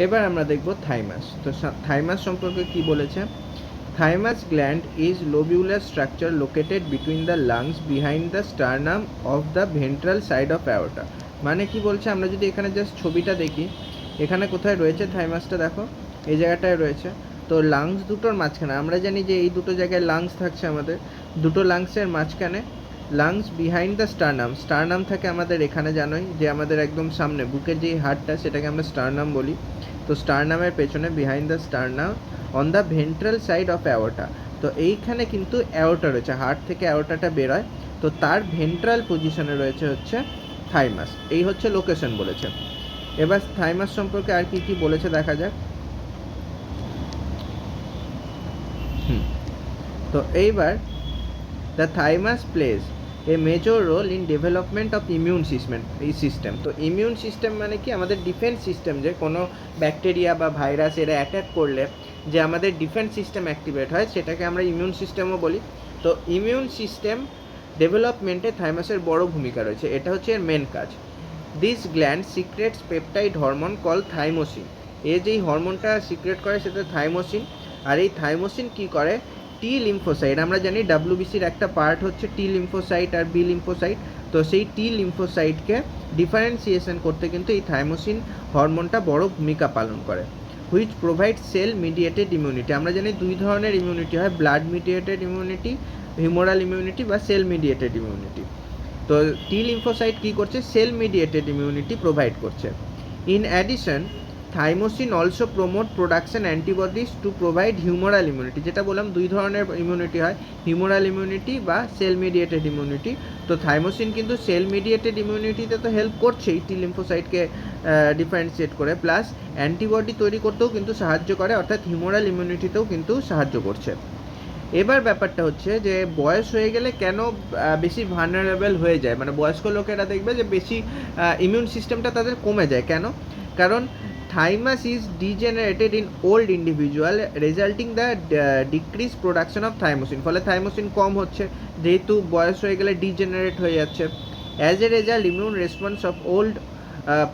এবার আমরা দেখব থাইমাস। তো থাইমাস সম্পর্কে কি বলেছে? Thymus gland is lobular structure located between the lungs behind the sternum of the ventral side of aorta. মানে কি বলছে, আমরা যদি এখানে জাস্ট ছবিটা দেখি, এখানে কোথায় রয়েছে থাইমাসটা, দেখো এই জায়গাটায় রয়েছে। তো লাংস দুটোর মাঝখানে, আমরা জানি যে এই দুটো জায়গায় লাংস থাকছে আমাদের, দুটো লাংসের মাঝখানে লাংস বিহাইন্ড দ্য স্টারনাম থাকে আমাদের এখানে, জানোই যে আমাদের একদম সামনে বুকের যেই হাড়টা সেটাকে আমরা স্টারনাম বলি। তো স্টারনামের পেছনে behind the sternum on the ventral side of aorta. তো এইখানে কিন্তু অ্যাওর্টা রয়েছে, হার্ট থেকে অ্যাওর্টাটা বেরোয়, তো তার ভেন্ট্রাল পজিশনে রয়েছে হচ্ছে থাইমাস। এই হচ্ছে লোকেশন বলেছে। এবার থাইমাস সম্পর্কে আর কি কি বলেছে দেখা যাক। তো এইবার the thymus plays a major role in development of immune system. তো ইমিউন সিস্টেম মানে কি, আমাদের ডিফেন্স সিস্টেম, যে কোনো ব্যাকটেরিয়া বা ভাইরাস এরা অ্যাটাক করলে যে আমাদের ডিফেন্স সিস্টেম অ্যাক্টিভেট হয়, সেটাকে আমরা ইমিউন সিস্টেমও বলি। তো ইমিউন সিস্টেম ডেভেলপমেন্টে থাইমাসের বড় ভূমিকা রয়েছে, এটা হচ্ছে এর মেন কাজ। This gland secretes peptide hormone call thymosin. এ যেই হরমোনটা সিক্রেট করে সেটা থাইমোসিন। আর এই থাইমোসিন কি করে, টি লিম্ফোসাইট, আমরা জানি ডাব্লিউবিসির একটা পার্ট হচ্ছে টি লিম্ফোসাইট আর বি লিম্ফোসাইট। তো সেই টি লিম্ফোসাইটকে ডিফারেন্সিয়েশন করতে কিন্তু এই থাইমোসিন হরমোনটা বড় ভূমিকা পালন করে। Which provide cell mediated immunity. আমরা জানি দুই ধরনের ইমিউনিটি হয়, blood mediated immunity, humoral immunity বা সেল মিডিয়েটেড ইমিউনিটি। তো টি লিম্ফোসাইট কী করছে, সেল মিডিয়েটেড ইমিউনিটি প্রোভাইড করছে। In addition thymosin also promote production antibodies to provide humoral immunity. যেটা বললাম দুই ধরনের ইমিউনিটি হয়, হিউমারাল ইমিউনিটি বা সেল মিডিয়েটেড ইমিউনিটি। তো থাইমোসিন কিন্তু সেল মিডিয়েটেড ইমিউনিটিতে তো হেল্প করছেই টি লিম্ফোসাইটকে ডিফারেন্সিয়েট করে, প্লাস অ্যান্টিবডি তৈরি করতেও কিন্তু সাহায্য করে, অর্থাৎ হিউমারাল ইমিউনিটিতেও কিন্তু সাহায্য করছে। এবার ব্যাপারটা হচ্ছে যে বয়স হয়ে গেলে কেন বেশি ভালনারেবল হয়ে যায়, মানে বয়স্ক লোকেরা দেখবে যে বেশি ইমিউন সিস্টেমটা তাদের কমে যায় কেন? কারণ thymus is degenerated in old individual resulting the decrease production of thymosin. ফলে থাইমোসিন কম হচ্ছে, যেহেতু বয়স হয়ে গেলে ডিজেনারেট হয়ে যাচ্ছে। As a result immune response of old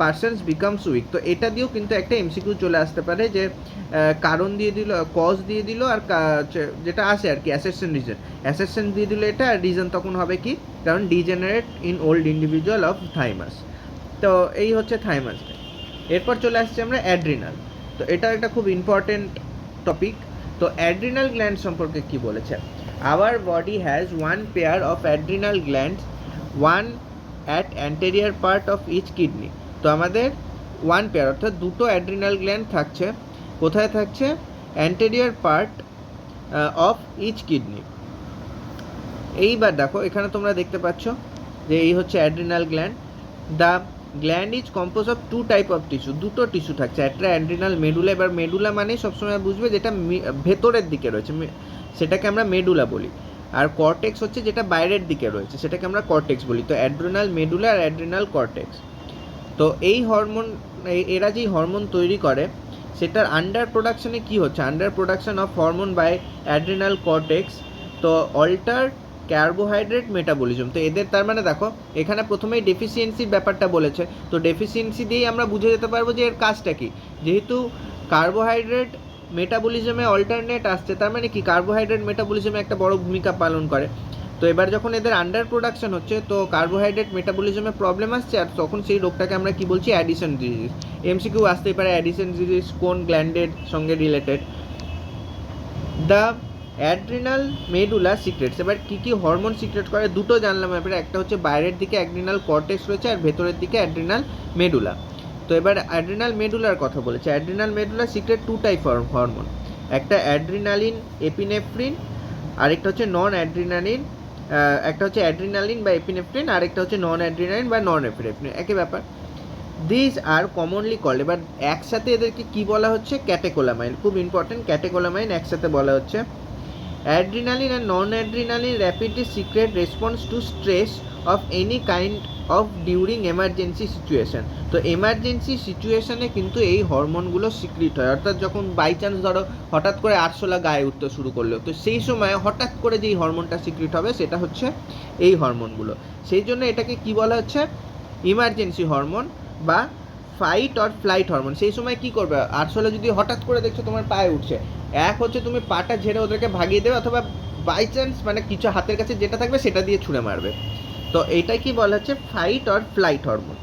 persons becomes weak. তো এটা দিয়েও কিন্তু একটা এমসিকিউ চলে আসতে পারে, যে কারণ দিয়ে দিল, কজ দিয়ে দিল, আর যেটা আসে আর কি অ্যাসেসন দিয়ে দিল এটা, আর রিজন তখন হবে কি, কারণ degenerate in old individual of thymus. তো এই হচ্ছে থাইমাস। এরপর চলে আসছে আমরা অ্যাড্রিনাল। তো এটা একটা খুব ইম্পর্টেন্ট টপিক। তো অ্যাড্রিনাল গ্ল্যান্ড সম্পর্কে কি বলেছে? Our body has one pair of adrenal glands, one at anterior part of each kidney. তো আমাদের ওয়ান পেয়ার অর্থাৎ দুটো অ্যাড্রিনাল গ্ল্যান্ড থাকছে, কোথায় থাকছে? Anterior part of each kidney. এইবার দেখো এখানে তোমরা দেখতে পাচ্ছ যে এই হচ্ছে adrenal gland. The gland is compose of two type of tissue, দুটো টিস্যু থাকছে, একটা অ্যাড্রিনাল মেডুলা। এবার মেডুলা মানে সবসময় বুঝবে যেটা ভেতরের দিকে রয়েছে, সেটাকে আমরা মেডুলা বলি। আর কর্টেক্স হচ্ছে যেটা বাইরের দিকে রয়েছে, সেটাকে আমরা কর্টেক্স বলি। তো অ্যাড্রিনাল মেডুলা আর অ্যাড্রিনাল কর্টেক্স। তো এই হরমোন, এরা যেই হরমোন তৈরি করে সেটার আন্ডার প্রোডাকশনে কী হচ্ছে, under production of hormone by adrenal cortex. তো অল্টার কার্বোহাইড্রেট মেটাবলিজম। তো এদের তার মানে দেখো এখানে প্রথমেই ডেফিসিয়েন্সির ব্যাপারটা বলেছে। তো ডেফিসিয়েন্সি দিয়েই আমরা বুঝে যেতে পারবো যে এর কাজটা কী। যেহেতু কার্বোহাইড্রেট মেটাবলিজমে অল্টারনেট আসছে, তার মানে কি কার্বোহাইড্রেট মেটাবলিজমে একটা বড় ভূমিকা পালন করে। তো এবার যখন এদের আন্ডার প্রোডাকশন হচ্ছে, তো কার্বোহাইড্রেট মেটাবলিজমে প্রবলেম আসছে, আর তখন সেই রোগটাকে আমরা কি বলছি, অ্যাডিশন ডিজিজ। এমসিকিউ আসতেই পারে অ্যাডিশন ডিজিজ কোন গ্ল্যান্ডের সঙ্গে related. The adrenal medulla secrets. এবার কী কী হরমোন সিক্রেট করে দুটো জানলাম এবার, একটা হচ্ছে বাইরের দিকে অ্যাড্রিনাল কর্টেক্স রয়েছে, আর ভেতরের দিকে অ্যাড্রিনাল মেডুলা। তো এবার অ্যাড্রিনাল মেডুলার কথা বলেছে। Adrenal medulla secret two type hormone, একটা অ্যাড্রিনালিন এপিনেফ্রিন, আরেকটা হচ্ছে নন অ্যাড্রিনালিন, একটা হচ্ছে অ্যাড্রিনালিন বা এপিনেফ্রিন, আরেকটা হচ্ছে নন অ্যাড্রিনালিন বা নন এপিনেফ্রিন, একই ব্যাপার। দিস আর কমনলি কল্ড, এবার একসাথে এদেরকে কি বলা হচ্ছে, ক্যাটেকোলামাইন। খুব ইম্পর্টেন্ট, ক্যাটেকোলামাইন একসাথে বলা হচ্ছে। অ্যাড্রিনালিন আর non adrenaline rapidly secrete response to stress of any kind of during emergency situation. তো এমার্জেন্সি সিচুয়েশানে কিন্তু এই হরমোনগুলো সিক্রিট হয়, অর্থাৎ যখন বাই চান্স ধরো হঠাৎ করে আরশোলা গায়ে উঠতে শুরু করলো, তো সেই সময় হঠাৎ করে যেই হরমোনটা সিক্রিট হবে সেটা হচ্ছে এই হরমোনগুলো। সেই জন্য এটাকে কি বলা হচ্ছে, ইমার্জেন্সি হরমোন বা ফাইট অর ফ্লাইট হরমোন। সেই সময় কী করবে, আসলে যদি হঠাৎ করে দেখছো তোমার পায়ে উঠছে, এক হচ্ছে তুমি পাটা ঝেড়ে ওদেরকে ভাগিয়ে দেবে, অথবা বাই চান্স মানে কিছু হাতের কাছে যেটা থাকবে সেটা দিয়ে ছুঁড়ে মারবে। তো এইটাই কি বলা হচ্ছে fight or flight hormone.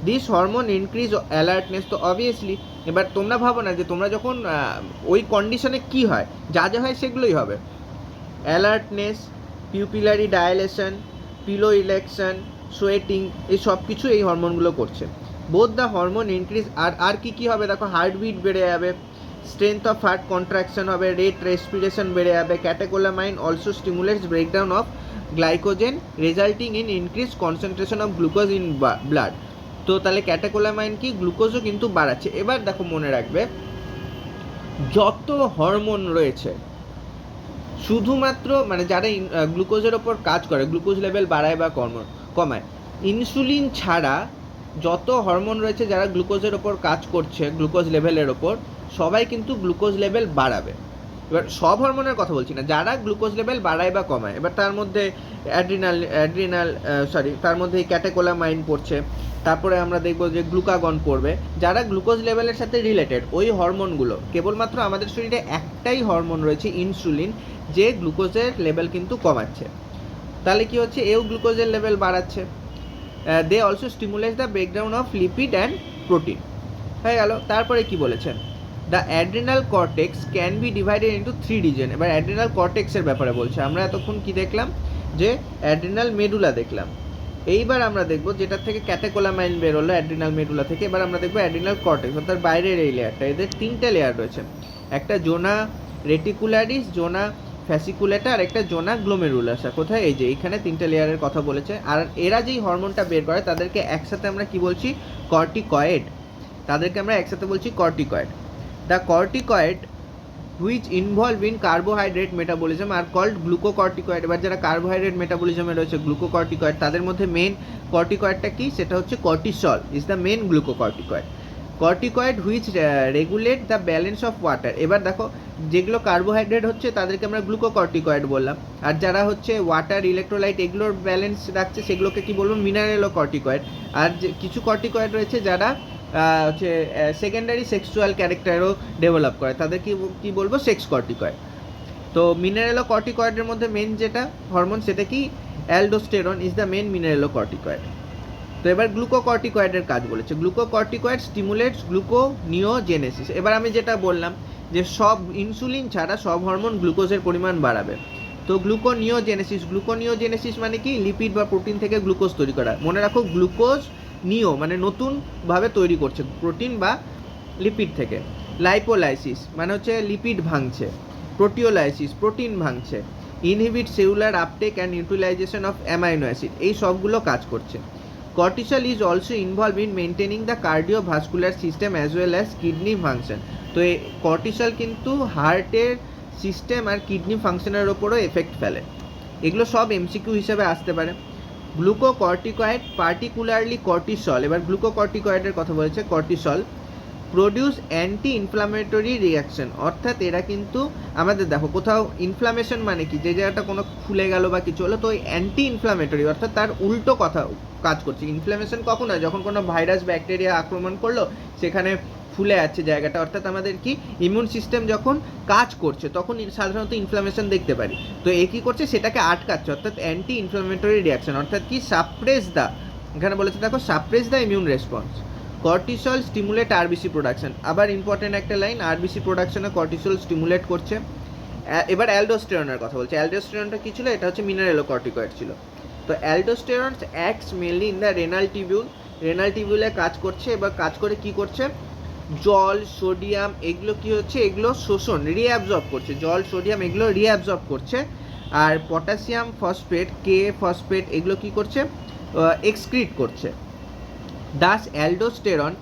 This hormone increase alertness. তো অবভিয়াসলি এবার তোমরা ভাবো না যে তোমরা যখন ওই কন্ডিশনে কি হয়, যা যা হয় সেগুলোই হবে। Alertness, pupillary dilation, piloerection, sweating, এই সব কিছু এই হরমোনগুলো করছে। Both the hormone increase. আর কি হবে দেখো, হার্টবিট বেড়ে যাবে, স্ট্রেংথ অফ হার্ট কন্ট্রাকশন হবে, রেট রেসপিরেশন বেড়ে যাবে। Catecholamine also stimulates breakdown of glycogen resulting in increase concentration of glucose in blood. তো তাহলে ক্যাটেকোলামাইন কি গ্লুকোজও কিন্তু বাড়াচ্ছে। এবার দেখো মনে রাখবে, যত হরমোন রয়েছে শুধুমাত্র মানে যারা গ্লুকোজের ওপর কাজ করে, গ্লুকোজ লেভেল বাড়ায় বা কমায়, ইনসুলিন ছাড়া যত হরমোন রয়েছে যারা গ্লুকোজের ওপর কাজ করছে, গ্লুকোজ লেভেলের ওপর, সবাই কিন্তু গ্লুকোজ লেভেল বাড়াবে। এবার সব হরমোনের কথা বলছি না, যারা গ্লুকোজ লেভেল বাড়ায় বা কমায়। এবার তার মধ্যে তার মধ্যে ক্যাটেকোলামাইন পড়ছে, তারপরে আমরা দেখব যে গ্লুকাগন পড়বে। যারা গ্লুকোজ লেভেলের সাথে রিলেটেড ওই হরমোনগুলো, কেবলমাত্র আমাদের শরীরে একটাই হরমোন রয়েছে ইনসুলিন, যে গ্লুকোজের লেভেল কিন্তু কমাচ্ছে। তাহলে কি হচ্ছে, এও গ্লুকোজের লেভেল বাড়াচ্ছে। They also stimulate the breakdown of lipid and protein. হয়ে গেল। তারপরে কি বলেছেন, the adrenal cortex can be divided into 3 region. এবার অ্যাড্রিনাল কর্টেক্সের ব্যাপারে বলছে। আমরা এতক্ষণ কি দেখলাম, যে অ্যাড্রিনাল মেডুলা দেখলাম। এইবার আমরা দেখব যেটার থেকে ক্যাটেকোলামাইন বেরোলো অ্যাড্রিনাল মেডুলা থেকে। এবার আমরা দেখবো অ্যাড্রিনাল কর্টেক্স, অর্থাৎ বাইরের এই লেয়ারটা। এদের 3টে লেয়ার রয়েছে, একটা জোনা রেটিকুলারিস, জোনা ফ্যাসিকুলেটা, আর একটা জোনা গ্লোমেরুলাসা। কোথায়, এই যে এইখানে 3টে লেয়ারের কথা বলেছে। আর এরা যেই হরমোনটা বের করে তাদেরকে একসাথে আমরা কি বলছি, কর্টিকয়েড। তাদেরকে আমরা একসাথে বলছি corticoid. The corticoid which involve in carbohydrate metabolism আর কল্ড গ্লুকোকর্টিকয়েড। এবার যারা কার্বোহাইড্রেট মেটাবলিজমে রয়েছে গ্লুকোকর্টিকয়েড, তাদের মধ্যে মেন কর্টিকয়েডটা কি, সেটা হচ্ছে cortisol is the main glucocorticoid. Corticoid which regulate the balance of water. এবার দেখো, যেগুলো কার্বোহাইড্রেট হচ্ছে তাদেরকে আমরা গ্লুকোকর্টিকয়েড বললাম, আর যারা হচ্ছে ওয়াটার, ইলেকট্রোলাইট এগুলোর ব্যালেন্স রাখছে সেগুলোকে কি বলবো, মিনারেলোকর্টিকয়েড। আর যে কিছু কর্টিকয়েড রয়েছে যারা হচ্ছে সেকেন্ডারি সেক্সুয়াল ক্যারেক্টারও ডেভেলপ করে, তাদের কি বলবো, সেক্স কর্টিকয়েড। তো মিনারেলোকর্টিকয়েডের মধ্যে মেন যেটা হরমোন সেটা কি, aldosterone is the main mineralocorticoid. তো এবার গ্লুকোকর্টিকয়েডের কাজ বলেছে। Glucocorticoid stimulates gluconeogenesis. এবার আমি যেটা বললাম যে সব ইনসুলিন ছাড়া সব হরমোন গ্লুকোজের পরিমাণ বাড়াবে। তো গ্লুকোনিওজেনেসিস মানে কি, লিপিড বা প্রোটিন থেকে গ্লুকোজ তৈরি করা। মনে রাখো, গ্লুকোজ নিও মানে নতুনভাবে তৈরি করছে প্রোটিন বা লিপিড থেকে। লাইপোলাইসিস মানে হচ্ছে লিপিড ভাঙছে। প্রোটিওলাইসিস প্রোটিন ভাঙছে। Inhibit cellular uptake and utilization of amino acid, এই সবগুলো কাজ করছে। Cortisol is also involve in maintaining the cardiovascular system as well as kidney function. তো এই কর্টিসল কিন্তু হার্টের সিস্টেম আর কিডনি ফাংশনের ওপরও এফেক্ট ফেলে। এগুলো সব এমসিকিউ হিসেবে আসতে পারে। Glucocorticoid particularly cortisol. এবার গ্লুকোকর্টিকয়েডের কথা বলেছে। Cortisol produce anti inflammatory reaction, অর্থাৎ এরা কিন্তু আমাদের দেখো কোথাও ইনফ্লামেশন মানে কি, যে জায়গাটা কোনো ফুলে গেল বা কিছু হলো, তো ওই অ্যান্টি ইনফ্লামেটরি অর্থাৎ তার উল্টো কথা কাজ করছে। ইনফ্লামেশন কখন হয়, যখন কোনো ভাইরাস ব্যাকটেরিয়া আক্রমণ করলো, সেখানে ফুলে আছে জায়গাটা, অর্থাৎ আমাদের কি ইমিউন সিস্টেম যখন কাজ করছে তখন সাধারণত ইনফ্লামেশন দেখতে পারি। তো এ কী করছে, সেটাকে আটকাচ্ছে, অর্থাৎ অ্যান্টি ইনফ্লামেটরি রিয়াকশন, অর্থাৎ কি সাপ্রেস দ্য, এখানে বলেছে দেখো suppress the immune response. Cortisol stimulate RBC production. আবার ইম্পর্টেন্ট একটা লাইন, আরবিসি প্রোডাকশনে কর্টিসল স্টিমুলেট করছে। এবার অ্যালডোস্টেরনের কথা বলছে। অ্যালডোস্টেরনটা কী ছিল, এটা হচ্ছে মিনারেলোকর্টিকয়েড ছিল। তো aldosterone acts mainly in the renal tubule. Renal টিবিউলে কাজ করছে। এবার কাজ করে কি করছে, জল, সোডিয়াম এগুলো কি হচ্ছে, এগুলো শোষণ রিঅ্যাবজর্ব করছে। জল, সোডিয়াম এগুলো রিঅ্যাবজর্ব করছে। আর পটাশিয়াম ফসফেট, কে ফসফেট এগুলো কি করছে, এক্সক্রিট করছে। Thus aldosterone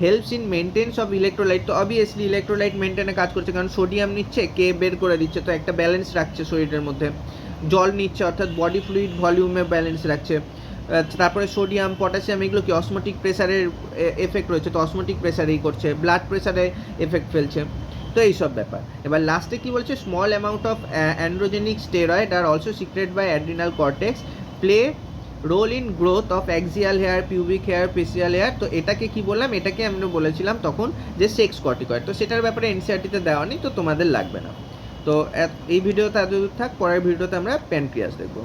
helps in maintenance of electrolyte. তো অবভিয়াসলি ইলেকট্রোলাইট মেনটেনে কাজ করছে, কারণ সোডিয়াম নিচ্ছে, কে বের করে দিচ্ছে, তো একটা ব্যালেন্স রাখছে শরীরের মধ্যে। জল নিচ্ছে, অর্থাৎ বডি ফ্লুইড ভলিউমে ব্যালেন্স রাখছে। তারপরে সোডিয়াম, পটাশিয়াম এগুলো কি অসমোটিক প্রেসারের এফেক্ট রয়েছে, তো অসমোটিক প্রেসারেই করছে, ব্লাড প্রেসারে এফেক্ট ফেলছে। তো এইসব ব্যাপার। এবার লাস্টে কি বলছে, small amount of androgenic steroid are also secrete by adrenal cortex play role in growth of axial hair, pubic hair, facial hair. তো এটাকে কি বললাম, এটাকে আমরা বলেছিলাম তখন যে সেক্স কর্টিকয়েড। তো সেটার ব্যাপারে এনসিআরটিতে দেওয়া নেই, তো তোমাদের লাগবে না। তো এই ভিডিওতে এতদূর থাক, পরের ভিডিওতে আমরা প্যানক্রিয়াস দেখবো।